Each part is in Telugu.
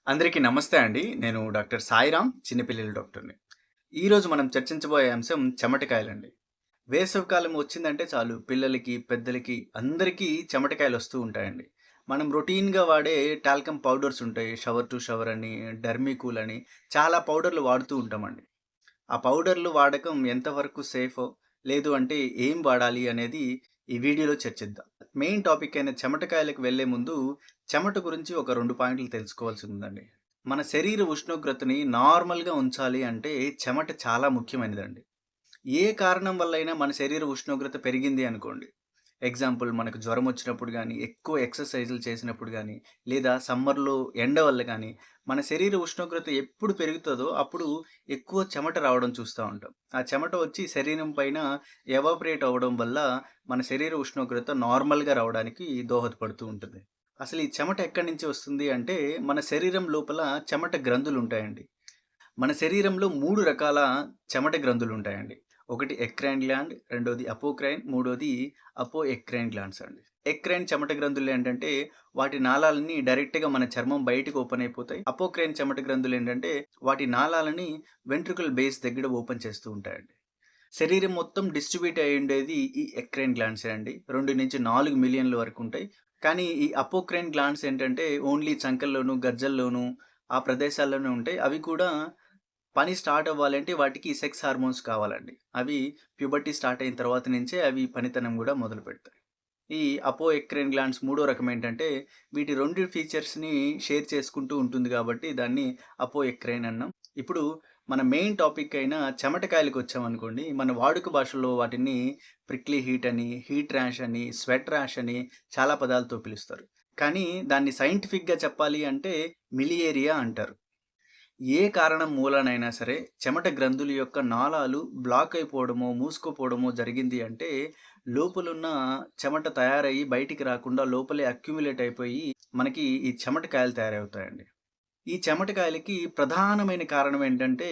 అందరికీ నమస్తే అండి. నేను డాక్టర్ సాయిరామ్, చిన్నపిల్లల డాక్టర్‌ని. ఈరోజు మనం చర్చించబోయే అంశం చెమటకాయలండి. వేసవికాలం వచ్చిందంటే చాలు పిల్లలకి, పెద్దలకి అందరికీ చెమటకాయలొస్తూ ఉంటాయండి. మనం రొటీన్‌గా వాడే టాల్కమ్ పౌడర్స్ ఉంటాయి. షవర్ టు షవర్ అని, డర్మికూల్ అని చాలా పౌడర్‌లు వాడుతూ ఉంటామండి. ఆ పౌడర్‌లు వాడకం ఎంతవరకు సేఫో, లేదు అంటే ఏం వాడాలి అనేది ఈ వీడియోలో చర్చిద్దాం. మెయిన్ టాపిక్ అయిన చెమటకాయలకు వెళ్ళే ముందు చెమట గురించి ఒక 2 పాయింట్లు తెలుసుకోవాల్సి ఉందండి. మన శరీర ఉష్ణోగ్రతని నార్మల్‌గా ఉంచాలి అంటే చెమట చాలా ముఖ్యమైనదండి. ఏ కారణం వల్లైనా మన శరీర ఉష్ణోగ్రత పెరిగింది అనుకోండి. ఎగ్జాంపుల్ మనకు జ్వరం వచ్చినప్పుడు గానీ, ఎక్కువ ఎక్సర్‌సైజులు చేసినప్పుడు గానీ, లేదా సమ్మర్‌లో ఎండ వల్ల గానీ, మన శరీర ఉష్ణోగ్రత ఎప్పుడు పెరుగుతదో అప్పుడు ఎక్కువ చెమట రావడం చూస్తా ఉంటాం. ఆ చెమట వచ్చి శరీరం పైన ఎవాపరేట్ అవ్వడం వల్ల మన శరీర ఉష్ణోగ్రత నార్మల్‌గా రావడానికి దోహదపడుతూ ఉంటుంది. అసలు ఈ చెమట ఎక్కడి నుంచి వస్తుంది అంటే, మన శరీరం లోపల చెమట గ్రంథులుంటాయండి. మన శరీరంలో 3 రకాల చెమట గ్రంథులుంటాయండి. ఒకటి ఎక్రైన్ గ్లాండ్, రెండోది అపోక్రైన్, మూడోది అపోఎక్రైన్ గ్లాండ్స్ అండి. ఎక్రైన్ చెమట గ్రంథులేంటంటే, వాటి నాళాలని డైరెక్ట్‌గా మన చర్మం బయటకి ఓపెన్ అయిపోతాయి. అపోక్రైన్ చెమట గ్రంథులేంటంటే, వాటి నాళాలని వెంట్రుకల బేస్ దగ్గర ఓపెన్ చేస్తూ ఉంటాయండి. శరీరం మొత్తం డిస్ట్రిబ్యూట్ అయ్యుండేది ఈ ఎక్రైన్ గ్లాండ్సే అండి. 2-4 మిలియన్ల వరకుంటాయి. కానీ ఈ అపోక్రైన్ గ్లాండ్స్ ఏంటంటే, ఓన్లీ చంకల్లోను, గజ్జల్లోను ఆ ప్రదేశాల్లోనే ఉంటాయి. అవి కూడా పని స్టార్ట్ అవ్వాలంటే వాటికి సెక్స్ హార్మోన్స్ కావాలండి. అవి ప్యూబర్టీ స్టార్ట్ అయిన తర్వాత నుంచే అవి పనితనం గూడా మొదలుపెడతాయి. ఈ అపో ఎక్రైన్ గ్లాండ్స్ మూడో రకం ఏంటంటే, వీటి 2 ఫీచర్స్‌ని షేర్ చేసుకుంటూ ఉంటుంది గాబట్టి దాన్ని అపో ఎక్రైన్ అన్నాం. ఇప్పుడు మన మెయిన్ టాపిక్ అయిన చెమటకాయలకొచ్చామనుకోండి, మన వాడుక భాషలో వాటిని ప్రిక్లీ హీట్ అని, హీట్ ర్యాష్ అని, స్వెట్ ర్యాష్ అని చాలా పదాలతో పిలుస్తారు. కానీ దాన్ని సైంటిఫిక్‌గా చెప్పాలి అంటే మిలియేరియా అంటారు. ఏ కారణం మూలానైనా సరే చెమట గ్రంథుల యొక్క నాళాలు బ్లాక్ అయిపోవడమో, మూసుకుపోవడమో జరిగింది అంటే, లోపలున్న చెమట తయారయ్యి బయటికి రాకుండా లోపలే అక్యుములేట్ అయిపోయి, మనకి ఈ చెమటకాయలు తయారవుతాయండి. ఈ చెమటకాయలకి ప్రధానమైన కారణం ఏంటంటే,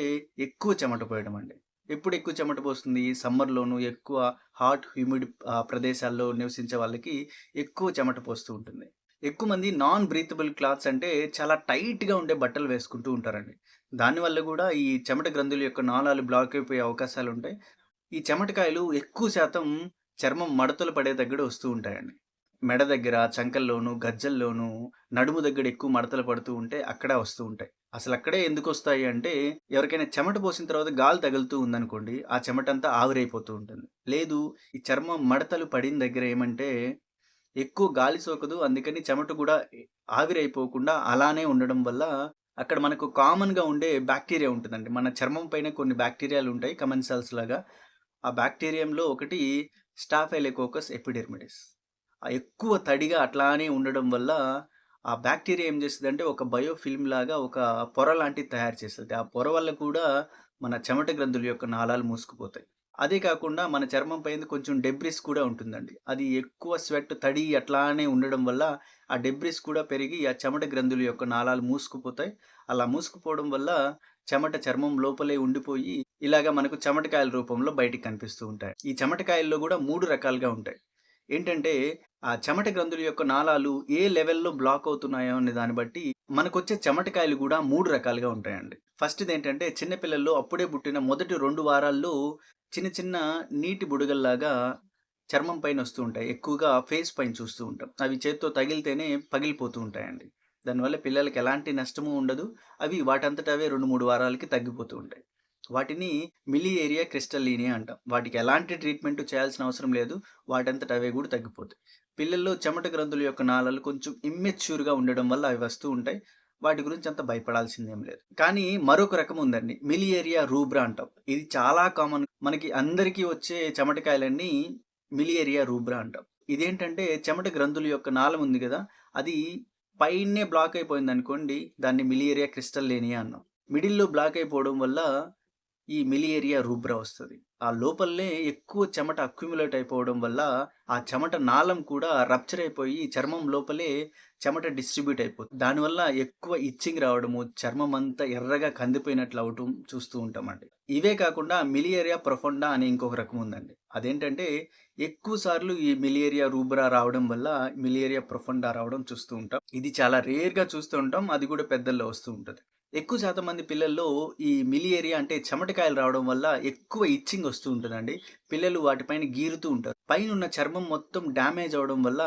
ఎక్కువ చెమట పోయడం అండి. ఎప్పుడు ఎక్కువ చెమట పోస్తుంది? సమ్మర్‌లోను ఎక్కువ హాట్, హ్యూమిడ్ ప్రదేశాల్లో నివసించే వాళ్ళకి ఎక్కువ చెమట పోస్తూ ఉంటుంది. ఎక్కువ మంది నాన్ బ్రీతబుల్ క్లాత్స్ అంటే చాలా టైట్‌గా ఉండే బట్టలు వేసుకుంటూ ఉంటారండి. దానివల్ల గూడా ఈ చెమట గ్రంథుల యొక్క నాళాలు బ్లాక్ అయిపోయే అవకాశాలుంటాయి. ఈ చెమటకాయలు ఎక్కువ శాతం చర్మం మడతలు పడే దగ్గర వస్తూ ఉంటాయండి. మెడ దగ్గర, చంకల్లోను, గజ్జల్లోను, నడుము దగ్గర ఎక్కువ మడతలు పడుతూ ఉంటే అక్కడ వస్తూ ఉంటాయి. అసలక్కడే ఎందుకొస్తాయి అంటే, ఎవరికైనా చెమట పోసిన తర్వాత గాలి తగులుతూ ఉందనుకోండి, ఆ చెమటంతా ఆవిరైపోతూ ఉంటుంది. లేదు, ఈ చర్మం మడతలు పడిన దగ్గర ఏమంటే, ఎక్కువ గాలి సోకదు. అందుకని చెమట గూడా ఆవిరైపోకుండా అలానే ఉండడం వల్ల, అక్కడ మనకు కామన్‌గా ఉండే బాక్టీరియా ఉంటదండి. మన చర్మం పైన కొన్ని బాక్టీరియాలుంటాయి కమెన్సాల్స్ లాగా. ఆ బాక్టీరియంలో ఒకటి స్టాఫైలోకోకస్ ఎపిడెర్మిడిస్. ఆ ఎక్కువ తడిగా అట్లానే ఉండడం వల్ల, ఆ బాక్టీరియా ఏం చేస్తదంటే, ఒక బయో ఫిల్మ్ లాగా ఒక పొర లాంటిది తయారు చేస్తది. ఆ పొర వల్ల కూడా మన చెమట గ్రంథుల యొక్క నాళాలు మూసుకుపోతాయి. అదే కాకుండా మన చర్మం పైన కొంచెం డెబ్రిస్ కూడా ఉంటుందండి. అది ఎక్కువ స్వెట్, తడి అట్లానే ఉండడం వల్ల, ఆ డెబ్రిస్ కూడా పెరిగి ఆ చెమట గ్రంథుల యొక్క నాళాలు మూసుకుపోతాయి. అలా మూసుకుపోవడం వల్ల చెమట చర్మం లోపలే ఉండిపోయి, ఇలాగ మనకు చెమటకాయల రూపంలో బయటికి కనిపిస్తూ ఉంటాయి. ఈ చెమటకాయల్లో గూడా 3 రకాలుగా ఉంటాయి. ఏంటంటే, ఆ చెమట గ్రంథుల యొక్క నాళాలు ఏ లెవెల్‌లో బ్లాక్ అవుతున్నాయో అనే దాన్ని బట్టి, మనకొచ్చే చెమటకాయలు గూడా 3 రకాలుగా ఉంటాయండి. ఫస్ట్‌దేంటంటే, చిన్న పిల్లల్లో అప్పుడే పుట్టిన మొదటి 2 వారాల్లో చిన్న చిన్న నీటి బుడగల్లాగా చర్మం పైన వస్తూ ఉంటాయి. ఎక్కువగా ఫేస్ పైన చూస్తూ ఉంటాం. అవి చేత్తో తగిలితేనే పగిలిపోతూ ఉంటాయండి. దానివల్ల పిల్లలకి ఎలాంటి నష్టము ఉండదు. అవి వాటంతట అవే 2, 3 వారాలకి తగ్గిపోతూ ఉంటాయి. వాటిని మిలియేరియా క్రిస్టల్లినియా అంటాం. వాటికి ఎలాంటి ట్రీట్‌మెంట్ చేయాల్సిన అవసరం లేదు. వాటంతట అవే గూడా తగ్గిపోతాయి. పిల్లల్లో చెమట గ్రంథుల యొక్క నాళాలు కొంచెం ఇమ్మెచ్యూర్‌గా ఉండడం వల్ల అవి వస్తూ ఉంటాయి. వాటి గురించి అంత భయపడాల్సిందేం లేదు. కానీ మరొక రకం ఉందండి. మిలియేరియా రూబ్రా అంటాం. ఇది చాలా కామన్. మనకి అందరికీ వచ్చే చెమటకాయలన్నీ మిలియేరియా రూబ్రా అంటాం. ఇదేంటంటే చెమట గ్రంథుల యొక్క నాళం ఉంది గదా! అది పైనే బ్లాక్ అయిపోయిందనుకోండి, దాన్ని మిలియేరియా క్రిస్టల్లేనియా అన్నాం. మిడిల్‌లో బ్లాక్ అయిపోవడం వల్ల ఈ మిలియేరియా రూబ్రా వస్తది. ఆ లోపలనే ఎక్కువ చెమట అక్యుములేట్ అయిపోవడం వల్ల, ఆ చెమట నాళం కూడా రప్చర్ అయిపోయి చర్మం లోపలే చెమట డిస్ట్రిబ్యూట్ అయిపోతుంది. దానివల్ల ఎక్కువ ఇచ్చింగ్ రావడము, చర్మం అంతా ఎర్రగా కందిపోయినట్లు అవ్వటం చూస్తూ ఉంటామండి. ఇవే కాకుండా మిలియేరియా ప్రొఫండా అనే ఇంకొక రకం ఉందండి. అదేంటంటే ఎక్కువ సార్లు ఈ మిలియేరియా రూబ్రా రావడం వల్ల మిలియేరియా ప్రొఫండా రావడం చూస్తూ ఉంటాం. ఇది చాలా రేర్‌గా చూస్తూ ఉంటాం. అది కూడా పెద్దల్లో వస్తూ ఉంటది. ఎక్కువ శాతం మంది పిల్లల్లో ఈ మిలియేరియా అంటే చెమటకాయలు రావడం వల్ల ఎక్కువ ఇచ్చింగ్ వస్తూ ఉంటదండి. పిల్లలు వాటిపైన గీరుతూ ఉంటారు. పైనున్న చర్మం మొత్తం డ్యామేజ్ అవ్వడం వల్ల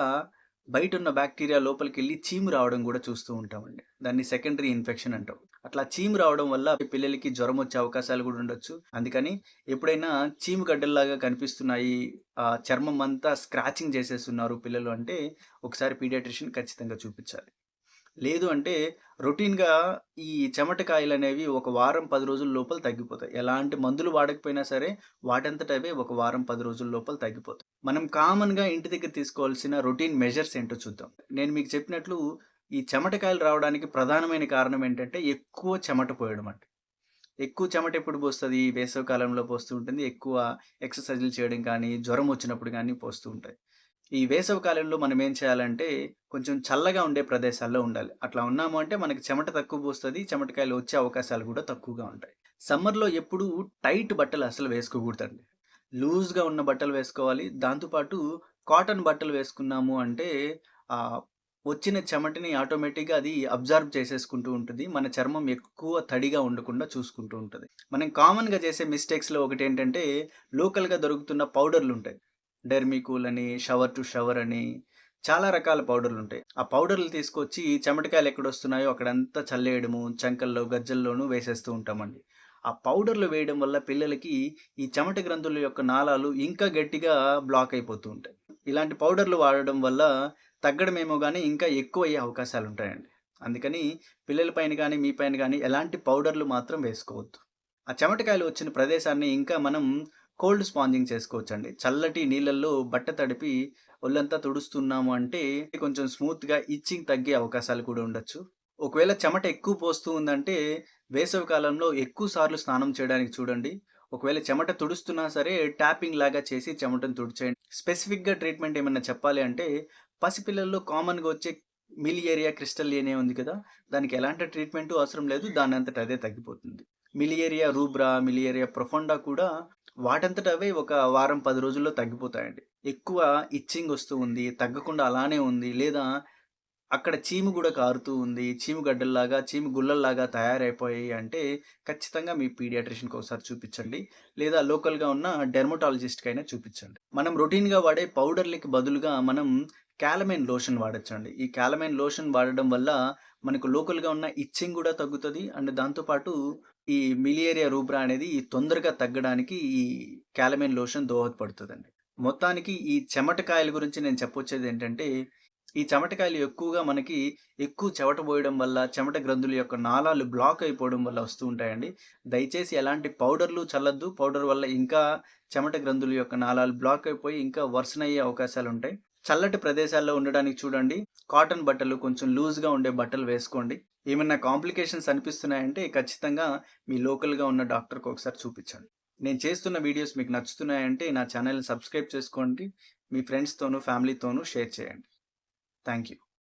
బయటున్న బాక్టీరియా లోపలికెళ్ళి చీము రావడం గూడా చూస్తూ ఉంటామండి. దాన్ని సెకండరీ ఇన్ఫెక్షన్ అంటాం. అట్లా చీము రావడం వల్ల పిల్లలకి జ్వరం వచ్చే అవకాశాలు గూడా ఉండొచ్చు. అందుకని ఎప్పుడైనా చీము గడ్డల్లాగా కనిపిస్తున్నాయి, చర్మం అంతా స్క్రాచింగ్ చేసేస్తున్నారు పిల్లలు అంటే ఒకసారి పీడియాట్రిషియన్ ఖచ్చితంగా చూపించాలి. లేదు అంటే రొటీన్‌గా ఈ చెమటకాయలనేవి ఒక వారం, 10 రోజుల లోపల తగ్గిపోతాయి. ఎలాంటి మందులు వాడకపోయినా సరే వాటంతట అవే ఒక వారం, 10 రోజుల లోపల తగ్గిపోతాయి. మనం కామన్‌గా ఇంటి దగ్గర తీసుకోవాల్సిన రొటీన్ మెజర్స్ ఏంటో చూద్దాం. నేను మీకు చెప్పినట్లు ఈ చెమటకాయలు రావడానికి ప్రధానమైన కారణం ఏంటంటే ఎక్కువ చెమట పోయడం అండి. ఎక్కువ చెమట ఎప్పుడు పోస్తది? వేసవి కాలంలో పోస్తూ ఉంటుంది. ఎక్కువ ఎక్సర్‌సైజులు చేయడం కానీ, జ్వరం వచ్చినప్పుడు గానీ పోస్తూ ఉంటాయి. ఈ వేసవి కాలంలో మనం ఏం చేయాలంటే, కొంచెం చల్లగా ఉండే ప్రదేశాల్లో ఉండాలి. అట్లా ఉన్నాము అంటే మనకి చెమట తక్కువ పోస్తది. చెమటకాయలు వచ్చే అవకాశాలు గూడా తక్కువగా ఉంటాయి. సమ్మర్‌లో ఎప్పుడూ టైట్ బట్టలు అస్సలు వేసుకోకూడదండి. లూజ్‌గా ఉన్న బట్టలు వేసుకోవాలి. దాంతో పాటు కాటన్ బట్టలు వేసుకున్నాము అంటే ఆహ్, వచ్చిన చెమటని ఆటోమేటిక్‌గా అది అబ్జార్బ్ చేసేసుకుంటూ ఉంటది. మన చర్మం ఎక్కువ తడిగా ఉండకుండా చూసుకుంటూ ఉంటది. మనం కామన్‌గా చేసే మిస్టేక్స్‌లో ఒకటేంటంటే, లోకల్‌గా దొరుకుతున్న పౌడర్‌లుంటాయి. డెర్మికూల్ అని, షవర్ టు షవర్ అని చాలా రకాల పౌడర్‌లుంటాయి. ఆ పౌడర్‌లు తీసుకొచ్చి చెమటకాయలు ఎక్కడొస్తున్నాయో అక్కడంతా చల్లేయడము, చంకల్లో, గజ్జల్లోనూ వేసేస్తూ ఉంటామండి. ఆ పౌడర్‌లు వేయడం వల్ల పిల్లలకి ఈ చెమట గ్రంథుల యొక్క నాళాలు ఇంకా గట్టిగా బ్లాక్ అయిపోతూ ఉంటాయి. ఇలాంటి పౌడర్‌లు వాడడం వల్ల తగ్గడమేమో గానీ ఇంకా ఎక్కువయ్యే అవకాశాలుంటాయండి. అందుకని పిల్లల పైన గానీ, మీ పైన గానీ ఎలాంటి పౌడర్‌లు మాత్రం వేసుకోవద్దు. ఆ చెమటకాయలు వచ్చిన ప్రదేశాన్ని ఇంకా మనం కోల్డ్ స్పాంజింగ్ చేసుకోవచ్చండి. చల్లటి నీళ్ళల్లో బట్ట తడిపి ఒళ్ళంతా తుడుస్తున్నాము అంటే కొంచెం స్మూత్‌గా ఇచ్చింగ్ తగ్గే అవకాశాలు కూడా ఉండొచ్చు. ఒకవేళ చెమట ఎక్కువ పోస్తూ ఉందంటే వేసవి కాలంలో ఎక్కువ సార్లు స్నానం చేయడానికి చూడండి. ఒకవేళ చెమట తుడుస్తున్నా సరే ట్యాపింగ్ లాగా చేసి చెమటను తుడిచేయండి. స్పెసిఫిక్‌గా ట్రీట్మెంట్ ఏమన్నా చెప్పాలి అంటే పసిపిల్లల్లో కామన్‌గా వచ్చే మిలియేరియా క్రిస్టల్లియనే ఉంది కదా! దానికి ఎలాంటి ట్రీట్మెంటు అవసరం లేదు. దానంతట అదే తగ్గిపోతుంది. మిలియేరియా రూబ్రా, మిలియేరియా ప్రొఫండా కూడా వాటంతట అవే ఒక వారం, 10 రోజుల్లో తగ్గిపోతాయండి. ఎక్కువ ఇచ్చింగ్ వస్తూ ఉంది, తగ్గకుండా అలానే ఉంది. లేదా అక్కడ చీము గూడా కారుతూ ఉంది. చీము గడ్డల్లాగా, చీము గుల్లల్లాగా తయారైపోయాయి అంటే ఖచ్చితంగా మీ పీడియాట్రిషియన్‌కి ఒకసారి చూపిచ్చండి. లేదా లోకల్‌గా ఉన్న డెర్మటాలజిస్ట్‌కైనా చూపిచ్చండి. మనం రొటీన్‌గా వాడే పౌడర్‌లకి బదులుగా మనం క్యాలమైన్ లోషన్ వాడొచ్చండి. ఈ క్యాలమైన్ లోషన్ వాడడం వల్ల మనకు లోకల్‌గా ఉన్న ఇచ్చింగ్ గూడా తగ్గుతది. అండ్ దాంతో పాటు ఈ మిలియేరియా రూబ్రా అనేది తొందరగా తగ్గడానికి ఈ క్యాలమైన్ లోషన్ దోహదపడుతదండి. మొత్తానికి ఈ చెమటకాయల గురించి నేను చెప్పొచ్చేదేంటంటే, ఈ చెమటకాయలు ఎక్కువగా మనకి ఎక్కువ చెమట పోయడం వల్ల, చెమట గ్రంథుల యొక్క నాళాలు బ్లాక్ అయిపోవడం వల్ల వస్తూ ఉంటాయండి. దయచేసి ఎలాంటి పౌడర్‌లు చల్లొద్దు. పౌడర్ వల్ల ఇంకా చెమట గ్రంథుల యొక్క నాళాలు బ్లాక్ అయిపోయి ఇంకా వర్సనయ్యే అవకాశాలుంటాయి. చల్లటి ప్రదేశాల్లో ఉండడానికి చూడండి. కాటన్ బట్టలు, కొంచెం లూజ్‌గా ఉండే బట్టలు వేసుకోండి. ఏమన్నా కాంప్లికేషన్స్ అనిపిస్తున్నాయంటే ఖచ్చితంగా మీ లోకల్‌గా ఉన్న డాక్టర్‌కి ఒకసారి చూపించండి. నేను చేస్తున్న వీడియోస్ మీకు నచ్చుతున్నాయంటే నా ఛానెల్‌ని సబ్స్క్రైబ్ చేసుకోండి. మీ ఫ్రెండ్స్‌తోనూ, ఫ్యామిలీతోనూ షేర్ చేయండి. Thank you.